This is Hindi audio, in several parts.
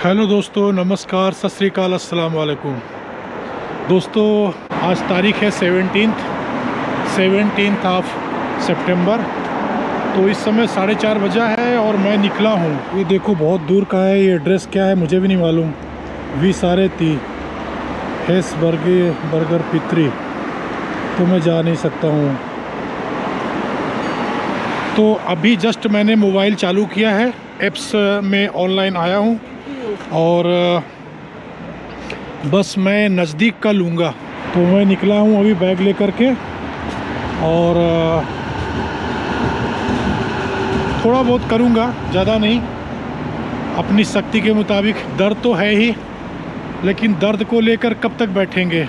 हेलो दोस्तों, नमस्कार, सत श्री अकाल, अस्सलाम वालेकुम। दोस्तों, आज तारीख है 17th ऑफ सितंबर। तो इस समय 4:30 बजा है और मैं निकला हूँ। ये देखो बहुत दूर का है। ये एड्रेस क्या है मुझे भी नहीं मालूम। वी सारे ती हेस बर्गर पित्री, तो मैं जा नहीं सकता हूँ। तो अभी जस्ट मैंने मोबाइल चालू किया है, ऐप्स में ऑनलाइन आया हूँ और बस मैं नज़दीक का लूँगा। तो मैं निकला हूँ अभी बैग लेकर के, और थोड़ा बहुत करूँगा, ज़्यादा नहीं, अपनी शक्ति के मुताबिक। दर्द तो है ही, लेकिन दर्द को लेकर कब तक बैठेंगे।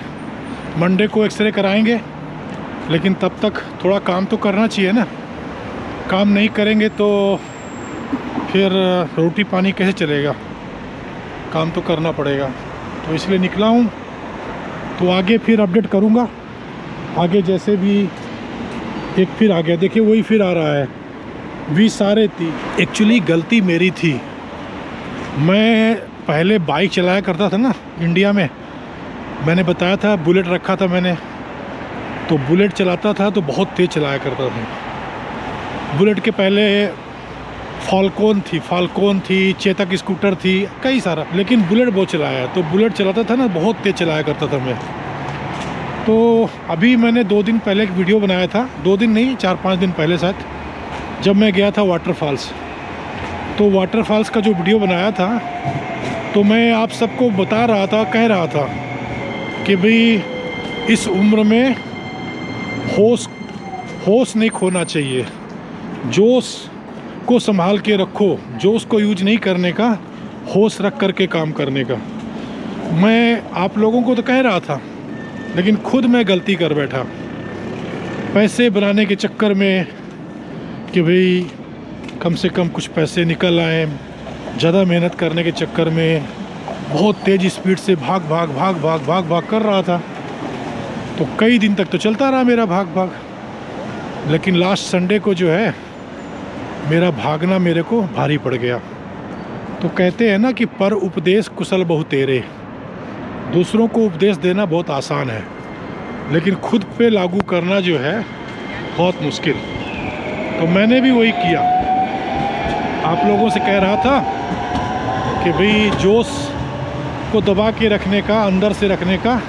मंडे को एक्सरे कराएंगे, लेकिन तब तक थोड़ा काम तो करना चाहिए ना। काम नहीं करेंगे तो फिर रोटी पानी कैसे चलेगा। काम तो करना पड़ेगा, तो इसलिए निकला हूँ। तो आगे फिर अपडेट करूँगा। आगे जैसे भी एक फिर आ गया, देखिए वही फिर आ रहा है। वी सारे थी। एक्चुअली गलती मेरी थी। मैं पहले बाइक चलाया करता था ना इंडिया में, मैंने बताया था, बुलेट रखा था मैंने। तो बुलेट चलाता था तो बहुत तेज़ चलाया करता था। बुलेट के पहले फाल्कन थी, चेतक स्कूटर थी, कई सारा, लेकिन बुलेट बहुत चलाया। तो बुलेट चलाता था ना, बहुत तेज़ चलाया करता था मैं। तो अभी मैंने 2 दिन पहले एक वीडियो बनाया था, 2 दिन नहीं, 4-5 दिन पहले शायद, जब मैं गया था वाटरफॉल्स। तो वाटरफॉल्स का जो वीडियो बनाया था, तो मैं आप सबको बता रहा था, कह रहा था कि भाई इस उम्र में होश नहीं खोना चाहिए। जोश को संभाल के रखो, जोश को यूज नहीं करने का, होश रख कर के काम करने का। मैं आप लोगों को तो कह रहा था, लेकिन खुद मैं गलती कर बैठा। पैसे बनाने के चक्कर में कि भाई कम से कम कुछ पैसे निकल आए, ज़्यादा मेहनत करने के चक्कर में बहुत तेज़ स्पीड से भाग कर रहा था। तो कई दिन तक तो चलता रहा मेरा भाग, लेकिन लास्ट संडे को जो है मेरा भागना मेरे को भारी पड़ गया। तो कहते हैं ना कि पर उपदेश कुशल बहु तेरे। दूसरों को उपदेश देना बहुत आसान है, लेकिन खुद पे लागू करना जो है बहुत मुश्किल। तो मैंने भी वही किया। आप लोगों से कह रहा था कि भाई जोश को दबा के रखने का, अंदर से रखने का,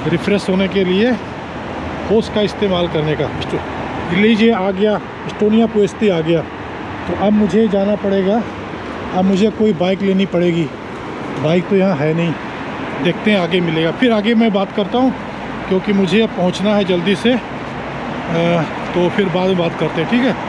रिफ्रेश होने के लिए होश का इस्तेमाल करने का। लीजिए आ गया, एस्टोनिया पुएस्ती आ गया। तो अब मुझे जाना पड़ेगा। अब मुझे कोई बाइक लेनी पड़ेगी। बाइक तो यहाँ है नहीं, देखते हैं आगे मिलेगा। फिर आगे मैं बात करता हूँ, क्योंकि मुझे अब पहुँचना है जल्दी से। तो फिर बाद में बात करते हैं, ठीक है।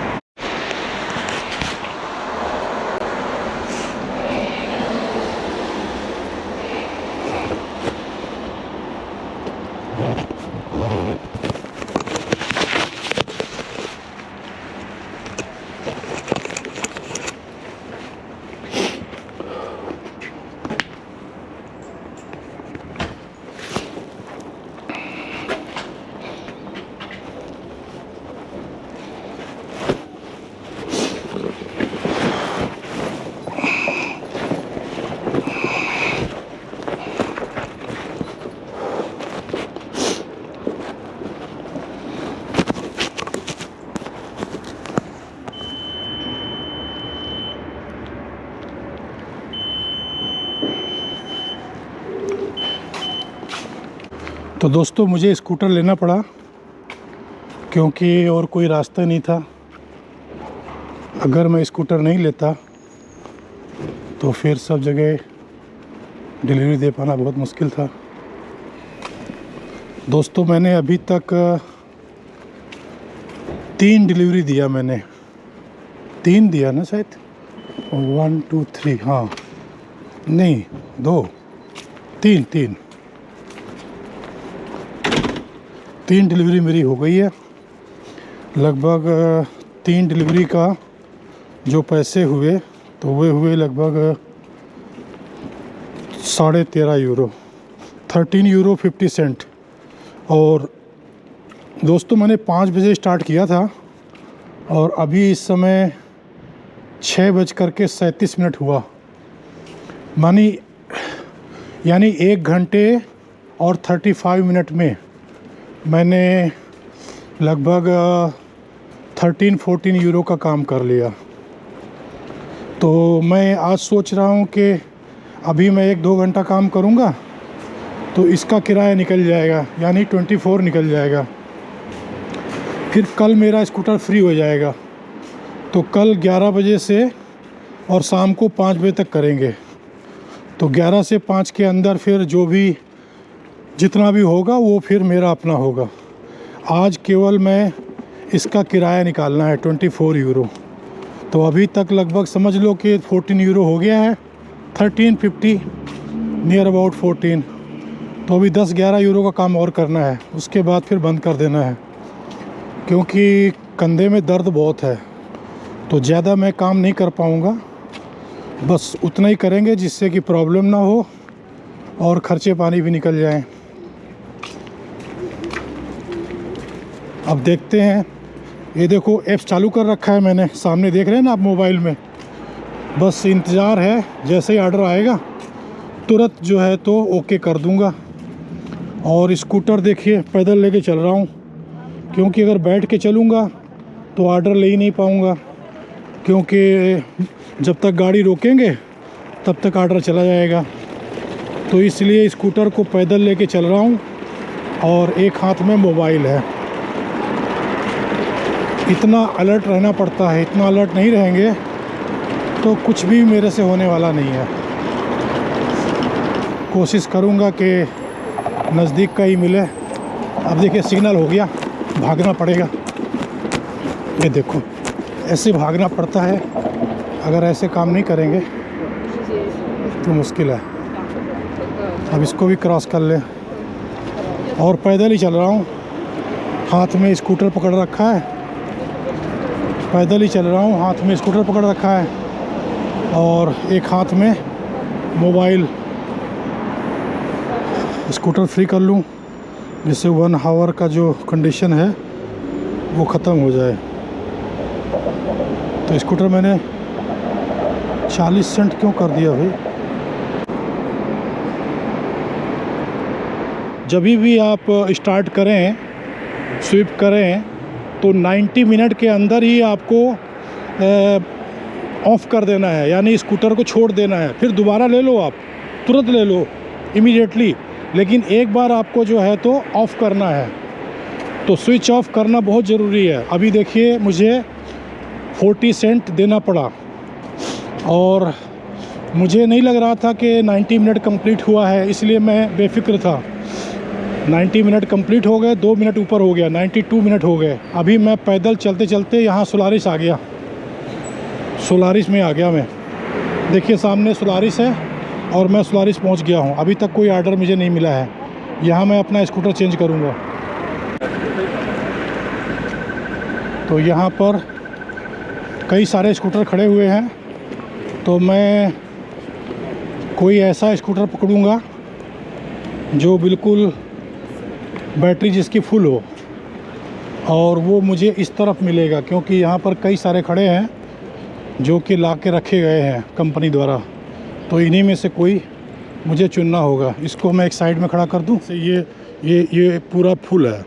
तो दोस्तों, मुझे स्कूटर लेना पड़ा, क्योंकि और कोई रास्ता नहीं था। अगर मैं स्कूटर नहीं लेता तो फिर सब जगह डिलीवरी दे पाना बहुत मुश्किल था। दोस्तों, मैंने अभी तक 3 डिलीवरी दिया। मैंने 3 दिया ना शायद, 1 2 3, हाँ नहीं 2 3 3 डिलीवरी मेरी हो गई है। लगभग 3 डिलीवरी का जो पैसे हुए, तो वे हुए लगभग 13.5 यूरो, 13 यूरो 50 सेंट। और दोस्तों, मैंने 5 बजे स्टार्ट किया था, और अभी इस समय 6:37 हुआ। यानी 1 घंटे और 35 मिनट में मैंने लगभग 13-14 यूरो का काम कर लिया। तो मैं आज सोच रहा हूँ कि अभी मैं 1-2 घंटा काम करूँगा तो इसका किराया निकल जाएगा, यानी 24 निकल जाएगा। फिर कल मेरा स्कूटर फ्री हो जाएगा, तो कल 11 बजे से और शाम को 5 बजे तक करेंगे। तो 11 से 5 के अंदर फिर जो भी जितना भी होगा वो फिर मेरा अपना होगा। आज केवल मैं इसका किराया निकालना है 24 यूरो। तो अभी तक लगभग समझ लो कि 14 यूरो हो गया है, 13.50 नियर अबाउट 14। तो अभी 10-11 यूरो का काम और करना है, उसके बाद फिर बंद कर देना है, क्योंकि कंधे में दर्द बहुत है। तो ज़्यादा मैं काम नहीं कर पाऊँगा, बस उतना ही करेंगे जिससे कि प्रॉब्लम ना हो और खर्चे पानी भी निकल जाएं। अब देखते हैं। ये देखो ऐप्स चालू कर रखा है मैंने, सामने देख रहे हैं ना आप मोबाइल में। बस इंतज़ार है, जैसे ही ऑर्डर आएगा तुरंत जो है तो ओके कर दूंगा। और स्कूटर देखिए पैदल लेके चल रहा हूँ, क्योंकि अगर बैठ के चलूँगा तो ऑर्डर ले ही नहीं पाऊँगा, क्योंकि जब तक गाड़ी रोकेंगे तब तक ऑर्डर चला जाएगा। तो इसलिए स्कूटर को पैदल लेके चल रहा हूँ और एक हाथ में मोबाइल है। इतना अलर्ट रहना पड़ता है, इतना अलर्ट नहीं रहेंगे तो कुछ भी मेरे से होने वाला नहीं है। कोशिश करूँगा कि नज़दीक का ही मिले। अब देखिए सिग्नल हो गया, भागना पड़ेगा। ये देखो ऐसे भागना पड़ता है, अगर ऐसे काम नहीं करेंगे तो मुश्किल है। अब इसको भी क्रॉस कर ले। और पैदल ही चल रहा हूँ, हाथ में स्कूटर पकड़ रखा है, पैदल ही चल रहा हूँ, हाथ में स्कूटर पकड़ रखा है और एक हाथ में मोबाइल। स्कूटर फ्री कर लूँ जिससे 1 आवर का जो कंडीशन है वो ख़त्म हो जाए। तो स्कूटर मैंने 40 सेंट क्यों कर दिया भाई। जब भी आप स्टार्ट करें, स्विप करें, तो 90 मिनट के अंदर ही आपको ऑफ़ कर देना है, यानी स्कूटर को छोड़ देना है। फिर दोबारा ले लो, आप तुरंत ले लो इमीडिएटली, लेकिन एक बार आपको जो है तो ऑफ़ करना है। तो स्विच ऑफ करना बहुत ज़रूरी है। अभी देखिए मुझे 40 सेंट देना पड़ा और मुझे नहीं लग रहा था कि 90 मिनट कंप्लीट हुआ है, इसलिए मैं बेफिक्र था। 90 मिनट कंप्लीट हो गए, 2 मिनट ऊपर हो गया, 92 मिनट हो गए। अभी मैं पैदल चलते चलते यहाँ सोलारिस आ गया, सोलारिस में आ गया मैं। देखिए सामने सोलारिस है और मैं सोलारिस पहुँच गया हूँ। अभी तक कोई ऑर्डर मुझे नहीं मिला है। यहाँ मैं अपना स्कूटर चेंज करूँगा। तो यहाँ पर कई सारे स्कूटर खड़े हुए हैं, तो मैं कोई ऐसा स्कूटर पकड़ूँगा जो बिल्कुल बैटरी जिसकी फुल हो, और वो मुझे इस तरफ मिलेगा, क्योंकि यहाँ पर कई सारे खड़े हैं जो कि ला के रखे गए हैं कंपनी द्वारा। तो इन्हीं में से कोई मुझे चुनना होगा। इसको मैं एक साइड में खड़ा कर दूँ। ये पूरा फुल है,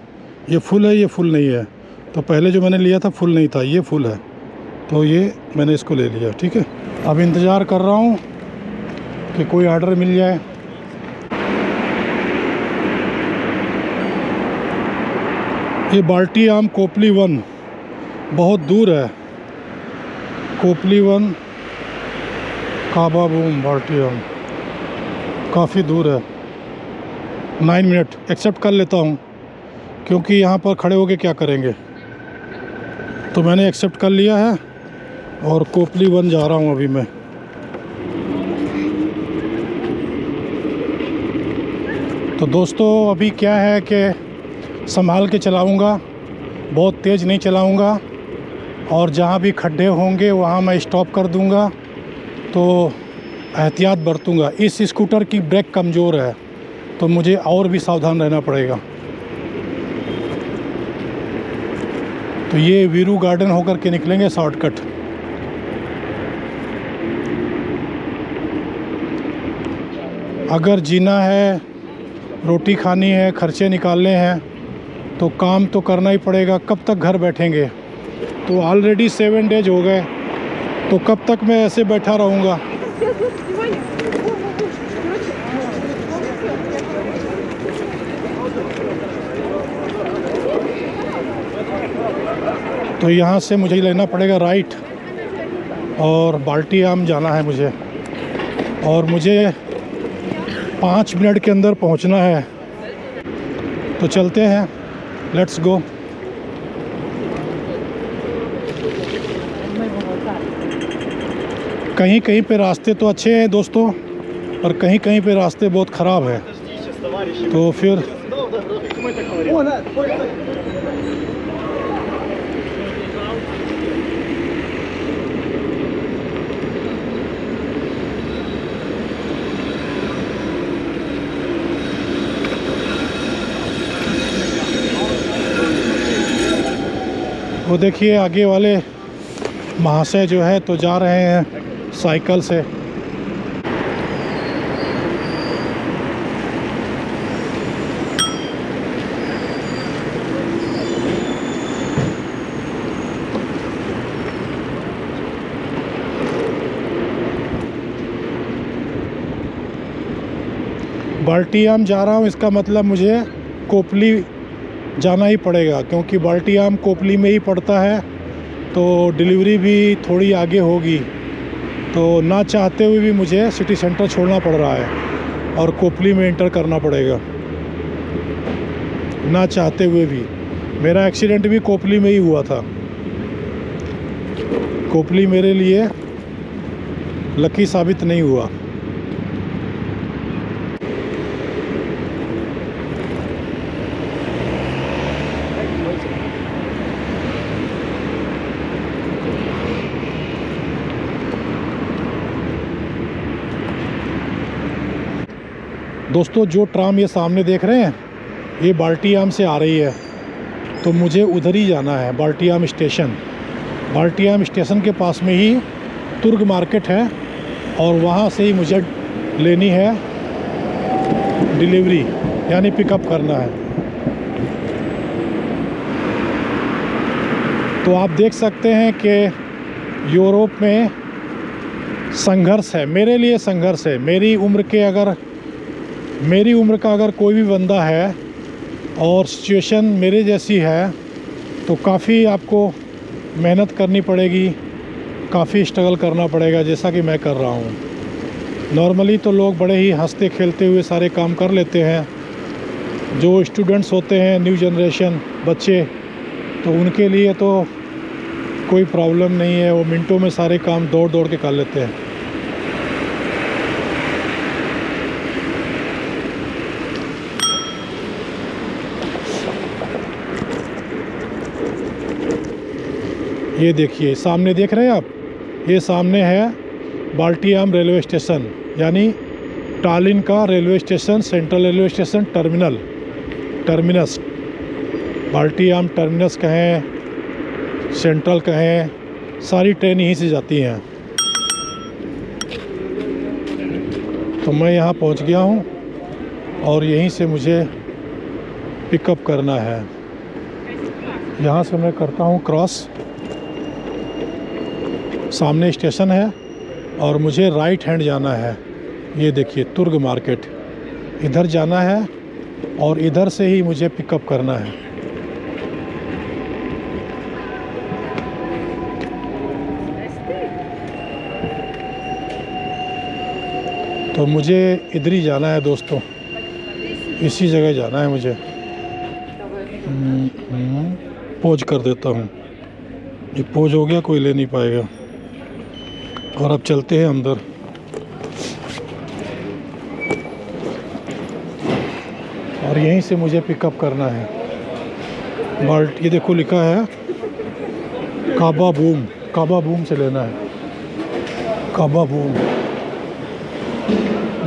ये फुल है, ये फुल नहीं है। तो पहले जो मैंने लिया था फुल नहीं था, ये फुल है, तो ये मैंने इसको ले लिया। ठीक है, अब इंतज़ार कर रहा हूँ कि कोई ऑर्डर मिल जाए। ये बाल्टी आम कोपली 1 बहुत दूर है। कोपली 1 काबा बूम बाल्टी आम काफ़ी दूर है। 9 मिनट एक्सेप्ट कर लेता हूँ, क्योंकि यहाँ पर खड़े होके क्या करेंगे। तो मैंने एक्सेप्ट कर लिया है और कोपली 1 जा रहा हूँ अभी मैं। तो दोस्तों अभी क्या है कि संभाल के चलाऊँगा, बहुत तेज़ नहीं चलाऊँगा, और जहाँ भी खड्डे होंगे वहाँ मैं स्टॉप कर दूँगा। तो एहतियात बरतूँगा। इस स्कूटर की ब्रेक कमज़ोर है, तो मुझे और भी सावधान रहना पड़ेगा। तो ये वीरू गार्डन होकर के निकलेंगे, शॉर्टकट। अगर जीना है, रोटी खानी है, खर्चे निकालने हैं तो काम तो करना ही पड़ेगा। कब तक घर बैठेंगे? तो ऑलरेडी 7 डेज हो गए, तो कब तक मैं ऐसे बैठा रहूँगा? तो यहाँ से मुझे लेना पड़ेगा राइट और बाल्टीआम जाना है मुझे, और मुझे 5 मिनट के अंदर पहुँचना है। तो चलते हैं, लेट्स गो। कहीं कहीं पे रास्ते तो अच्छे हैं दोस्तों, और कहीं कहीं पे रास्ते बहुत ख़राब हैं। तो फिर वो देखिए आगे वाले महाशय जो है तो जा रहे हैं साइकिल से। बाल्टीआम जा रहा हूँ, इसका मतलब मुझे कोपली जाना ही पड़ेगा, क्योंकि बाल्टीआम कोपली में ही पड़ता है। तो डिलीवरी भी थोड़ी आगे होगी, तो ना चाहते हुए भी मुझे सिटी सेंटर छोड़ना पड़ रहा है और कोपली में एंटर करना पड़ेगा, ना चाहते हुए भी। मेरा एक्सीडेंट भी कोपली में ही हुआ था। कोपली मेरे लिए लकी साबित नहीं हुआ। दोस्तों, जो ट्राम ये सामने देख रहे हैं, ये बाल्टीआम से आ रही है, तो मुझे उधर ही जाना है, बाल्टीआम स्टेशन। बाल्टीआम स्टेशन के पास में ही तुर्ग मार्केट है, और वहाँ से ही मुझे लेनी है डिलीवरी, यानी पिकअप करना है। तो आप देख सकते हैं कि यूरोप में संघर्ष है, मेरे लिए संघर्ष है। मेरी उम्र का अगर कोई भी बंदा है और सिचुएशन मेरे जैसी है, तो काफ़ी आपको मेहनत करनी पड़ेगी, काफ़ी स्ट्रगल करना पड़ेगा, जैसा कि मैं कर रहा हूँ। नॉर्मली तो लोग बड़े ही हंसते खेलते हुए सारे काम कर लेते हैं। जो स्टूडेंट्स होते हैं, न्यू जनरेशन बच्चे, तो उनके लिए तो कोई प्रॉब्लम नहीं है, वो मिनटों में सारे काम दौड़ दौड़ के कर लेते हैं। ये देखिए सामने देख रहे हैं आप, ये सामने है बाल्टीआम रेलवे स्टेशन, यानी टालिन का railway station, central railway station, terminus. Balti Jaam terminus कहें, सेंट्रल कहें, सारी ट्रेन यहीं से जाती हैं। तो मैं यहाँ पहुँच गया हूँ, और यहीं से मुझे पिकअप करना है। यहाँ से मैं करता हूँ क्रॉस, सामने स्टेशन है, और मुझे राइट हैंड जाना है। ये देखिए तुर्ग मार्केट, इधर जाना है, और इधर से ही मुझे पिकअप करना है। तो मुझे इधर ही जाना है दोस्तों, इसी जगह जाना है मुझे। पोज कर देता हूँ, ये पोज हो गया, कोई ले नहीं पाएगा। और अब चलते हैं अंदर। और यहीं से मुझे पिकअप करना है। ये देखो लिखा है काबा बूम से लेना है। काबा बूम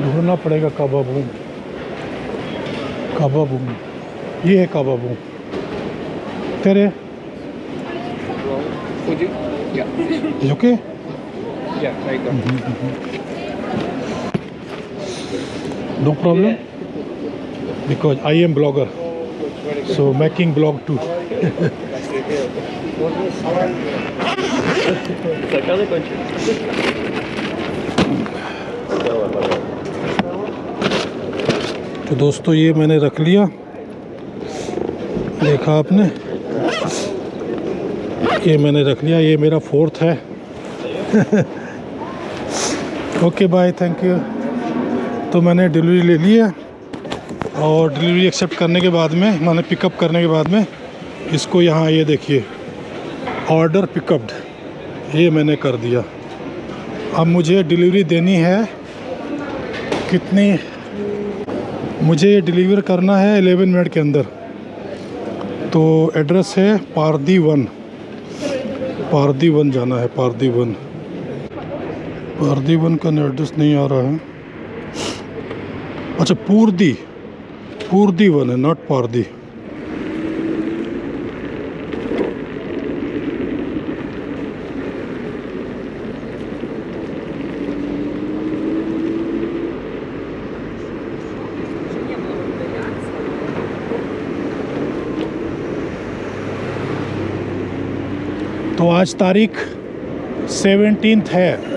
ढूंढना पड़ेगा। काबा बूम ये है काबा बूम। तेरे okay No problem. Because I am blogger, so making blog too. तो दोस्तों ये मैंने रख लिया, देखा आपने, ये मैंने रख लिया, ये मेरा 4th है। Okay bye, thank you. तो मैंने डिलीवरी ले ली है और डिलीवरी एक्सेप्ट करने के बाद में, मैंने पिकअप करने के बाद में इसको यहाँ ये देखिए ऑर्डर पिकअप्ड, ये मैंने कर दिया। अब मुझे डिलीवरी देनी है कितनी, मुझे ये डिलीवर करना है 11 मिनट के अंदर। तो एड्रेस है पारदी 1, पारदी 1 जाना है, पारदी 1। पारदी 1 का एड्रेस नहीं आ रहा है, अच्छा पूर्दी 1 है, नॉट पारदी। तो आज तारीख 17 है।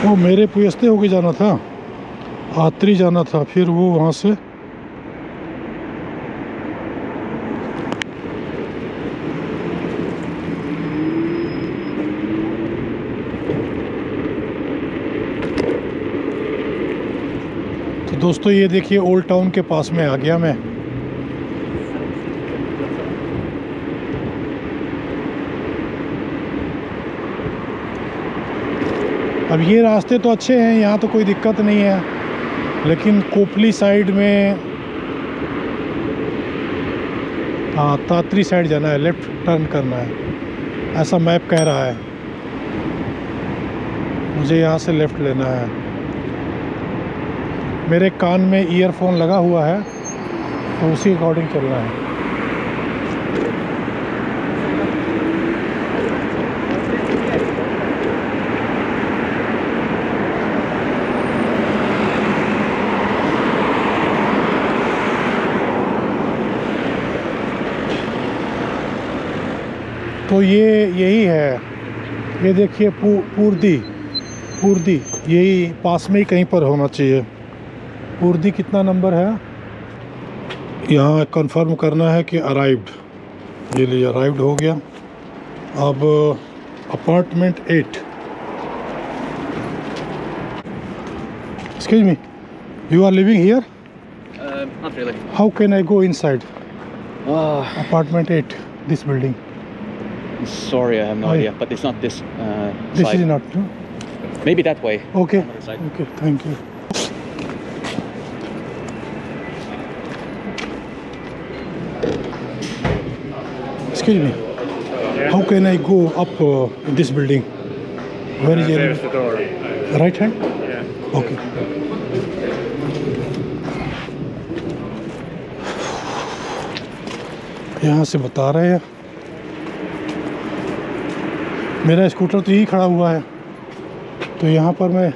वो मेरे पुयस्ते होके जाना था, आत्री जाना था, फिर वो वहाँ से तो दोस्तों ये देखिए ओल्ड टाउन के पास में आ गया मैं। अब ये रास्ते तो अच्छे हैं, यहाँ तो कोई दिक्कत नहीं है, लेकिन कोपली साइड में, हाँ तात्री साइड जाना है, लेफ़्ट टर्न करना है, ऐसा मैप कह रहा है। मुझे यहाँ से लेफ़्ट लेना है। मेरे कान में ईयरफोन लगा हुआ है तो उसी अकॉर्डिंग चलना है। तो ये यही है, ये देखिए पूर्दी यही पास में ही कहीं पर होना चाहिए। पूर्दी कितना नंबर है, यहाँ कंफर्म करना है कि अराइव्ड। ये लिए अराइव्ड हो गया। अब apartment 8। Excuse me, you are living here? Not really. How can I go inside apartment 8, this building? Sorry, I have no Oh, idea. yeah. But it's not this This side. is not true. Maybe that way. Okay. On the other side. Okay, thank you. Excuse me. How can I go up in this building? Where is There's your the door. right hand? Yeah. Okay. यहाँ से बता रहे हैं। मेरा स्कूटर तो यही खड़ा हुआ है, तो यहाँ पर मैं,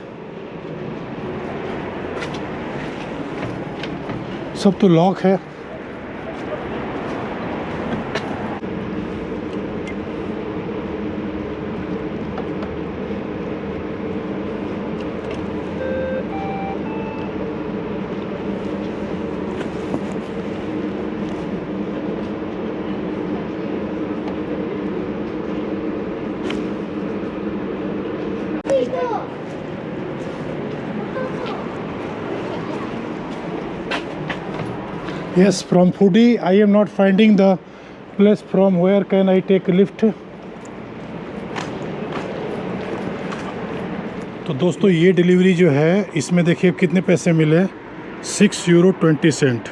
सब तो लॉक है। Yes, from Foodie, I am not finding the place from where can I take a lift. तो दोस्तों ये डिलीवरी जो है इसमें देखिए कितने पैसे मिले, 6 यूरो 20 सेंट।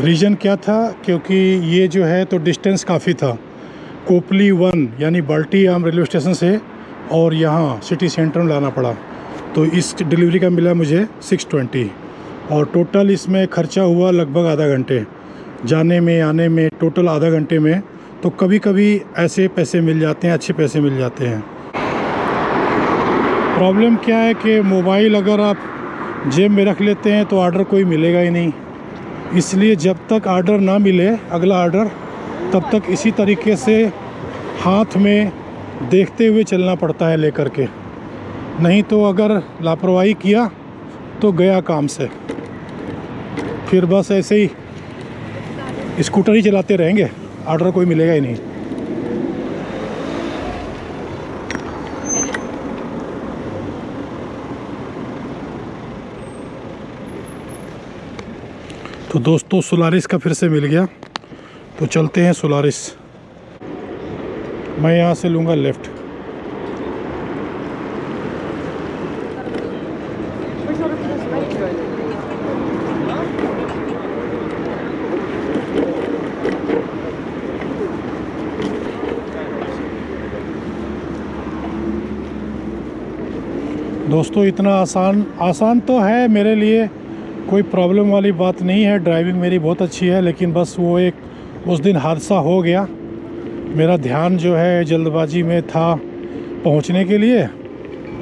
रीज़न क्या था, क्योंकि ये जो है तो डिस्टेंस काफ़ी था, कोपली 1 यानी बाल्टी आम रेलवे स्टेशन से और यहाँ सिटी सेंटर में लाना पड़ा। तो इस डिलीवरी का मिला मुझे 620 और टोटल इसमें ख़र्चा हुआ लगभग आधा घंटे, जाने में आने में टोटल आधा घंटे में। तो कभी कभी ऐसे पैसे मिल जाते हैं, अच्छे पैसे मिल जाते हैं। प्रॉब्लम क्या है कि मोबाइल अगर आप जेब में रख लेते हैं तो ऑर्डर कोई मिलेगा ही नहीं, इसलिए जब तक ऑर्डर ना मिले अगला ऑर्डर तब तक इसी तरीके से हाथ में देखते हुए चलना पड़ता है लेकर के, नहीं तो अगर लापरवाही किया तो गया काम से, फिर बस ऐसे ही स्कूटर ही चलाते रहेंगे, ऑर्डर कोई मिलेगा ही नहीं। तो दोस्तों सोलारिस का फिर से मिल गया, तो चलते हैं सोलारिस। मैं यहाँ से लूँगा लेफ़्ट। दोस्तों इतना आसान तो है मेरे लिए, कोई प्रॉब्लम वाली बात नहीं है, ड्राइविंग मेरी बहुत अच्छी है। लेकिन बस वो एक उस दिन हादसा हो गया, मेरा ध्यान जो है जल्दबाजी में था पहुंचने के लिए,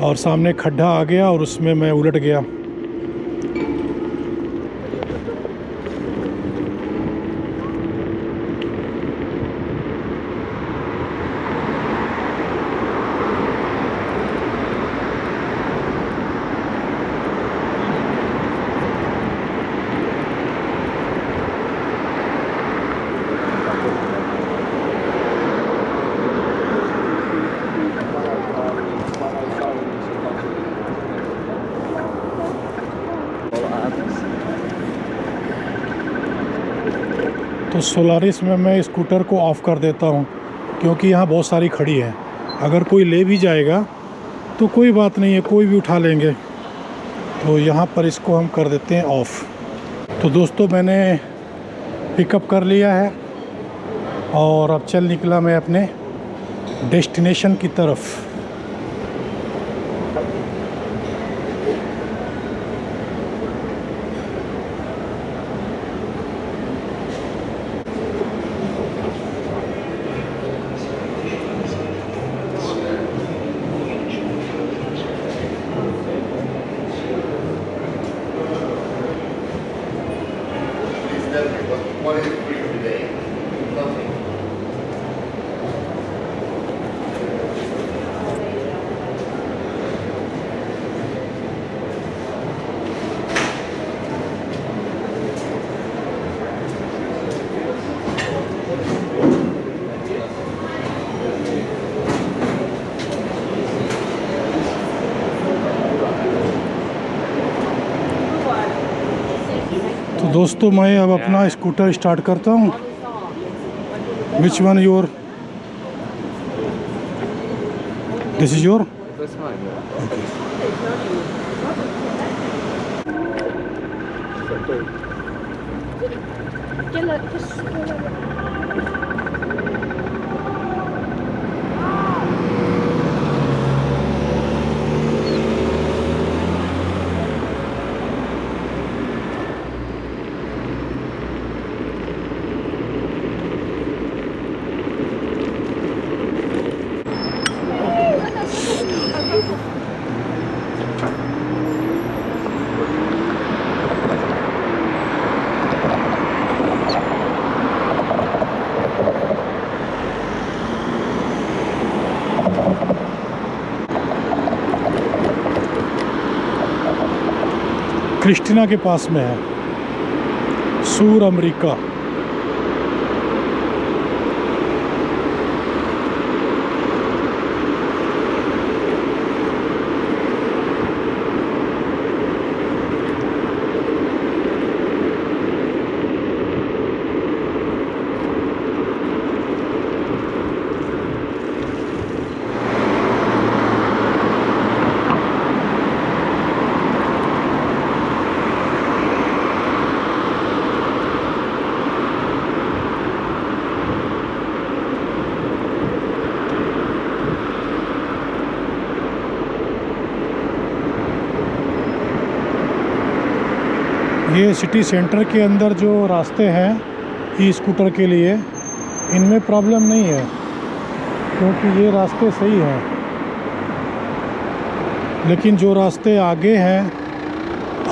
और सामने खड्डा आ गया और उसमें मैं उलट गया। तो सोलारिस में मैं स्कूटर को ऑफ़ कर देता हूँ, क्योंकि यहाँ बहुत सारी खड़ी है। अगर कोई ले भी जाएगा तो कोई बात नहीं है, कोई भी उठा लेंगे। तो यहाँ पर इसको हम कर देते हैं ऑफ़। तो दोस्तों मैंने पिकअप कर लिया है और अब चल निकला मैं अपने डेस्टिनेशन की तरफ। What is it for you today? Nothing. तो दोस्तों मैं अब अपना स्कूटर स्टार्ट करता हूँ। Which one your? This is your? That's fine. Christina के पास में है, सूर अमेरिका। ये सिटी सेंटर के अंदर जो रास्ते हैं ई स्कूटर के लिए, इनमें प्रॉब्लम नहीं है क्योंकि ये रास्ते सही हैं। लेकिन जो रास्ते आगे हैं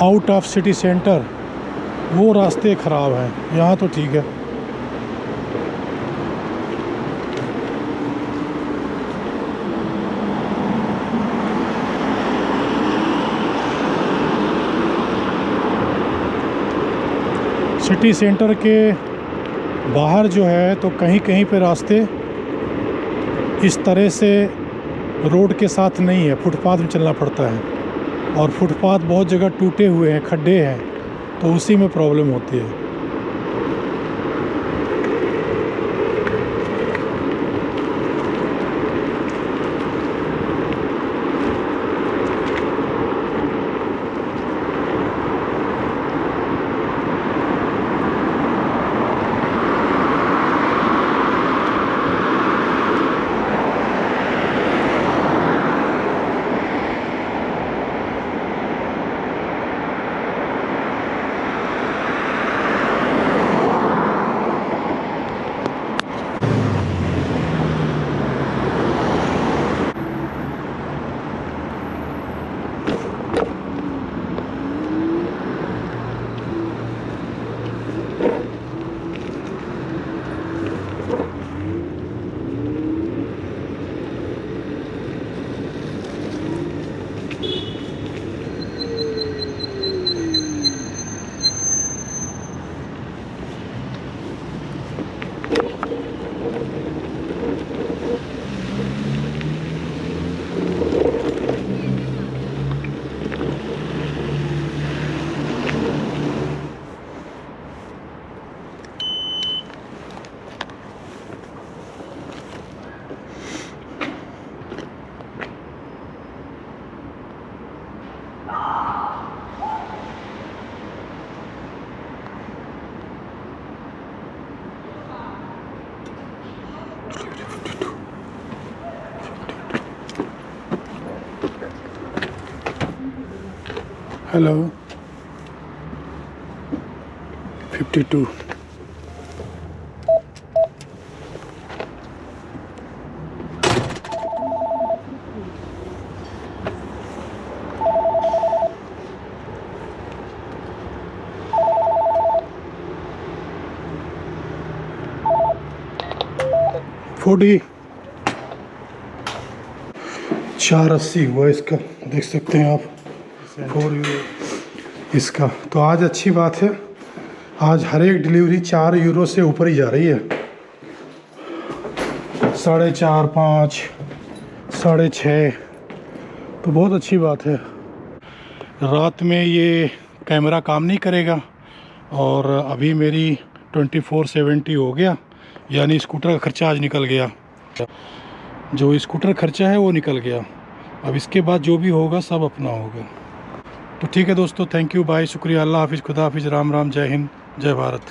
आउट ऑफ सिटी सेंटर, वो रास्ते ख़राब हैं। यहाँ तो ठीक है। सिटी सेंटर के बाहर जो है तो कहीं कहीं पे रास्ते इस तरह से रोड के साथ नहीं है, फुटपाथ में चलना पड़ता है। और फुटपाथ बहुत जगह टूटे हुए हैं, खड्डे हैं, तो उसी में प्रॉब्लम होती है। हेलो 52।40 480 हुआ इसका, देख सकते हैं आप। 4 यूरो इसका। तो आज अच्छी बात है, आज हर एक डिलीवरी 4 यूरो से ऊपर ही जा रही है। 4.5 5 6.5, तो बहुत अच्छी बात है। रात में ये कैमरा काम नहीं करेगा और अभी मेरी 2470 हो गया, यानी स्कूटर का खर्चा आज निकल गया। जो स्कूटर खर्चा है वो निकल गया। अब इसके बाद जो भी होगा सब अपना होगा। तो ठीक है दोस्तों, थैंक यू, बाय, शुक्रिया, अल्लाह हाफिज़, खुदा हाफिज़, राम राम, जय हिंद, जय भारत।